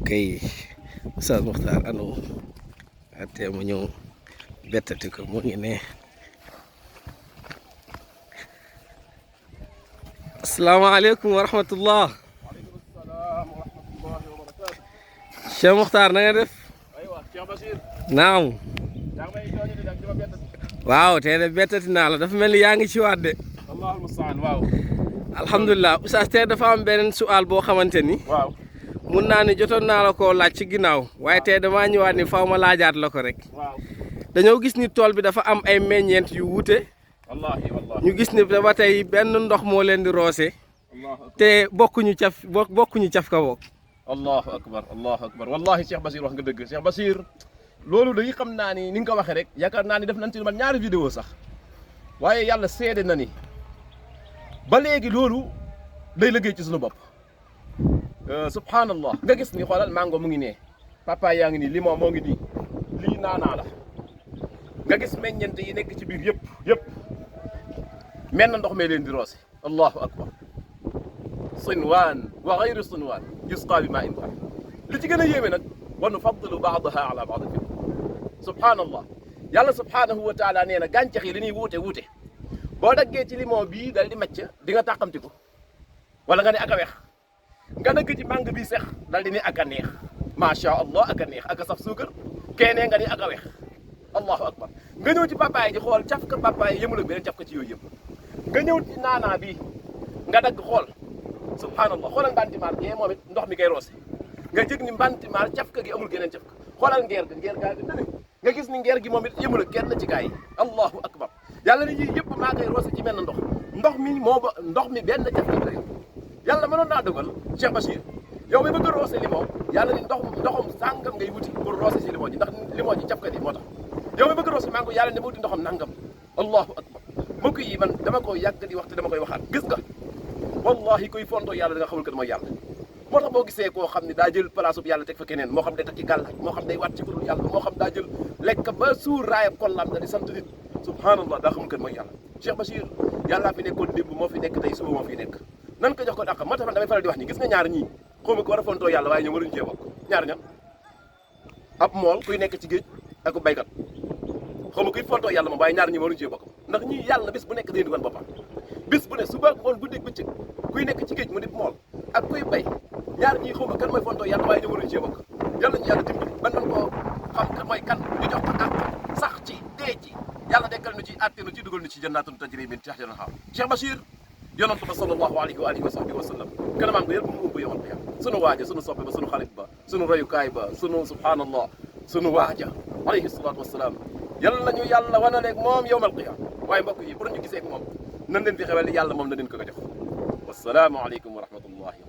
kay Oustaz Makhtar anu ate mu ñëw bettati ko mu ngi ne. asalaamaaleykum wa rahmatullah. waaleykum salaam wa rahmatullahi wa barakaatu. Cheikh Makhtar na nga def. aywa Cheikh Bachir. naam. yaa ngi may tooñu di ma bettati. waaw tey de bettati naa la dafa mel ni yaa ngi ci waat de. allahul mustaan waaw. alhamdulilah Oustaz tey dafa am beneen su'aal boo xamante ni. waaw. mun naa ni jotoon naa la koo laaj ci ginnaaw waaye tey damaa ñëwaat ni faw ma laajaat la ko rek. waaw. dañoo gis ni tool bi dafa am ay meññeent yu wuute. wallaahi wallaahi. ñu gis ni ba tey benn ndox moo leen di roose. te bokkuñu caf ka bokk. allahu akbar allahu akbar wallaahi Cheikh Bachir wax nga dëgg Cheikh Bachir loolu day xam naa ni nga ko waxee rek yaakaar naa ni def nañ ci man ñaari vidéo sax waaye yàlla seede na ni ba léegi loolu day liggéey ci suñu bopp. subhanallah nga gis ni xoolal mango mu ngi nee papa yaa ngi nii limon moo ngi nii lii naanaa la nga gis meññeent yi nekk ci biir yëpp mel na ndox mee leen di roose allahu akbar sinwaan wa gayru sinwaan yusqaa bi maa in waahid li ci gën a yéeme nag wa nufaddilu baadaha ala baad fi subhanallah yàlla subhanahu wa taala nee na gàncax yi li ñuy wuute boo daggee ci limon bii dal di macc di nga tàqamti ko wala nga ne ak a weex nga dëgg ci màng bi sex dal di ne ak a neex macha allah ak a neex ak a saf suukar keenee nga ne ak a weex allahu akbar nga ñëw ci papaay ji xool caf ka papaay yëmul ak beneen caf ka ci yooyu yëpp nga ñëw ci naanaa bi nga dagg xool subhanallah xoolal mbantimaar gee moom it ndox mi koy roose nga jëg ni mbantimaar caf ka gi amul geneen caf ka xoolal ngeer gaa gi nane nga gis ni ngeer gi moom it yëmul ak kenn ci gaa yi allahu akbar yàlla ni yii yëpp maa koy roose ci benn ndox mi benn caf ka bi yàlla mënoon naa dogal Cheikh Bachir yow mi bëgg a roose limon yàlla ni ndoxam sàngam ngay wuti pour roose ci limon ji ndax limon ji cafkat yi moo tax yow mi bëgg a roose mango yàlla ne ma wuti ndoxam nangam allahu akbar mbokk yi man dama ko yàgg di wax te dama koy waxaat gis nga wallahi koy fontoo yàlla da nga xamul kat mooy yàlla moo tax boo gisee koo xam ne daa jël place bu yàlla teg fa keneen moo xam day takki gàllaaj moo xam day waat ci kurul yàlla moo xam daa jël lekk ba suur raayab kollam da di sant nit subhanallah daa xamul kat mooy yàlla Cheikh Bachir yàllaa fi nekkoon démb moo fi nekk tey suba moo fi nekk nan ko jox ko dàqam moo tax man damay faral di wax ni gis nga ñaar ñii xaw ma ko war a fontoo yàlla waaye ñoom waruñu cee bokk ñaar ña ab mool kuy nekk ci géej ak baykat xaw ma kuy fontoo yàlla moom waaye ñaar ñi waruñu cee bokk ndax ñii yàlla bis bu nekk dañuy dugal boppam bis bu ne suba ngoon guddeeg bëccëg kuy nekk ci géej mu di mool ak kuy bay ñaar ñii xaw ma kan mooy fontoo yàlla waaye ñoom waruñu cee bokk yàlla ñu yàlla dimbali ban man koo xam kan mooy kan ñu jox ko àq sax ci dee ci yàlla dekkal nu ci àtte nu ci dugal nu ci jannaatun tajri min tahtiha al-anhaar Cheikh Bachir yonent ba sallallahu alayhi wa alihi wa sahbihi wa sallam kanamaam nga yëpp mu ubbi yomal qiyaam sunu waaja sunu soppe ba sunu xarit ba sunu royukaay ba sunu subhanallah sunu waaja alayhi salaatu wasalaam yàlla nañu yàlla wanaleeg moom yowmal qiyaam waaye mbokk yi pour ñu gisee ak moom nan leen fi xewal yàlla moom na leen ko jox wassalaamu aleykum wa rahmatullahi